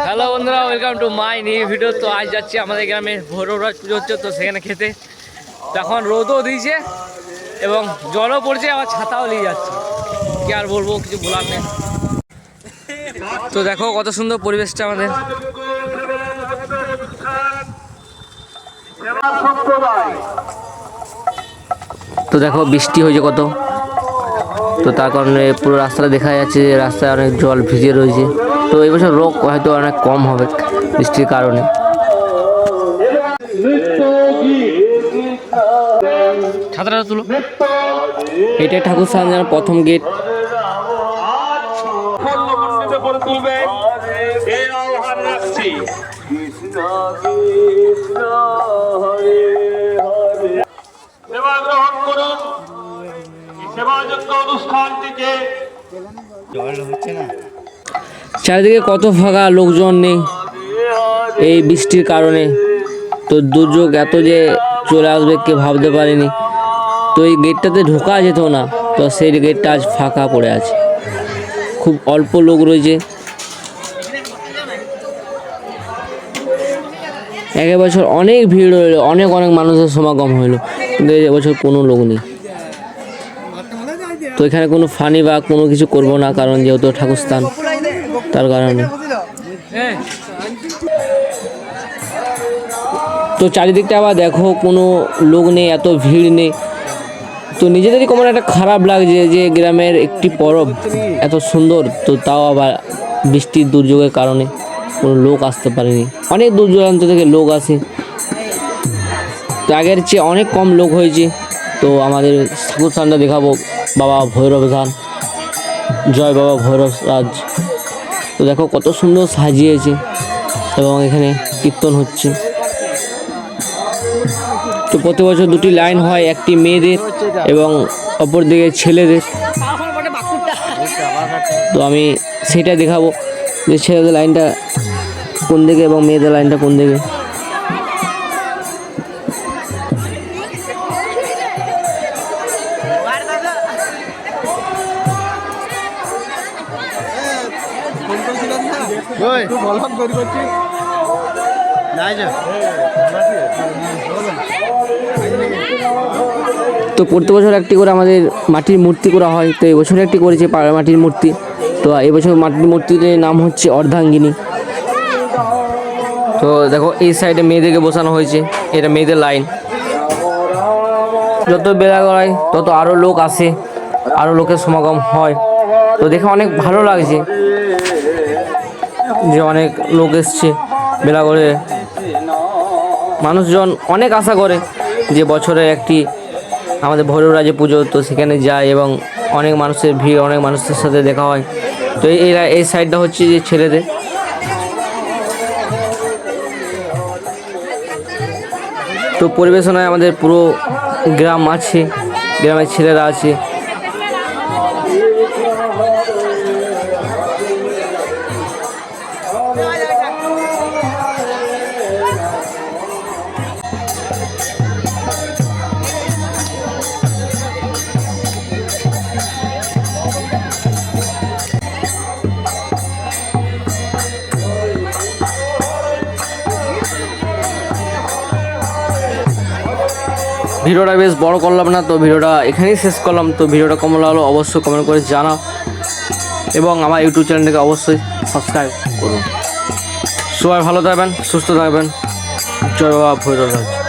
Hello বন্ধুরা, welcome to my new video. তো আজ যাচ্ছি আমাদের গ্রামে ভৈরবরাজ পুজো হচ্ছে, তো সেখানে খেতে। তো এখন রোদও দিয়েছে এবং জলও পড়ছে, আবার ছাতাও নিয়ে যাচ্ছে। কি আর বলবো, কিছু বলার নেই। তো দেখো কত সুন্দর পরিবেশটা আমাদের। তো দেখো বৃষ্টি হয়েছে কত, তো তার কারণে পুরো রাস্তাটা দেখা যাচ্ছে যে রাস্তায় অনেক জল ভিজে রয়েছে। তো এই বছর রোগ হয়তো অনেক কম হবে বৃষ্টির কারণে। ছাত্ররা তুলো, এটাই ঠাকুর স্থানের প্রথম গেট। চারিদিকে কত ফাঁকা, লোকজন নেই এই বৃষ্টির কারণে। তো দুর্যোগ এত যে চলে আসবে কে ভাবতে পারেনি। তো এই গেটটাতে ঢোকা যেত না, তো সেই গেটটা আজ ফাঁকা পড়ে আছে, খুব অল্প লোক রয়েছে। এক বছর অনেক ভিড় হইলো, অনেক মানুষের সমাগম হইলো, কিন্তু এবছর কোনো লোক নেই। তো এখানে কোনো ফানি বা কোনো কিছু করব না, কারণ যেহেতু ঠাকুর স্থান, তার কারণে। তো চারিদিকটা আবার দেখো, কোনো লোক নেই, এত ভিড় নেই। তো নিজেদেরই কেমন একটা খারাপ লাগছে যে গ্রামের একটি পরব এত সুন্দর, তো তাও আবার বৃষ্টির দুর্যোগের কারণে কোনো লোক আসতে পারেনি। অনেক দূর দূরান্ত থেকে লোক আসে, তো আগের চেয়ে অনেক কম লোক হয়েছে। তো আমাদের ঠাকুর স্থানটা দেখাবো, বাবা ভৈরব ধান, জয় বাবা ভৈরব রাজ। তো দেখো কত সুন্দর সাজিয়েছে এবং এখানে কীর্তন হচ্ছে। তো প্রতি বছর দুটি লাইন হয়, একটি মেয়েদের এবং অপর দিকে ছেলেদের। তো আমি সেটা দেখাবো যে ছেলেদের লাইনটা কোন দিকে এবং মেয়েদের লাইনটা কোন দিকে। তো প্রতি বছর একটি করে আমাদের মাটির মূর্তি করা হয়, তো এবছর একটি করেছে মাটির মূর্তি। তো এবছর মাটির মূর্তির নাম হচ্ছে অর্ধাঙ্গিনী। তো দেখো এই সাইডে মেয়েদেরকে বসানো হয়েছে, এটা মেয়েদের লাইন। যত বেলা গড়ায় তত আরও লোক আসে, আরও লোকের সমাগম হয়। তো দেখে অনেক ভালো লাগছে যে অনেক লোক এসছে বেলা করে। মানুষজন অনেক আশা করে যে বছরে একটি আমাদের ভৈরবরাজে পুজো, তো সেখানে যায় এবং অনেক মানুষের ভিড়, অনেক মানুষের সাথে দেখা হয়। তো এই সাইডটা হচ্ছে যে ছেলেদের। তো পরিবেশনায় আমাদের পুরো গ্রাম আছে, গ্রামের ছেলেরা আছে। ভিডিওটা বেশ বড় করলাম না, তো ভিডিওটা এখানেই শেষ করলাম। তো ভিডিওটা কেমন লাগলো অবশ্যই কমেন্ট করে জানাও এবং আমার ইউটিউব চ্যানেলটাকে অবশ্যই সাবস্ক্রাইব করুন। সবাই ভালো থাকবেন, সুস্থ থাকবেন। জয় বাবা ভৈরব রাজ।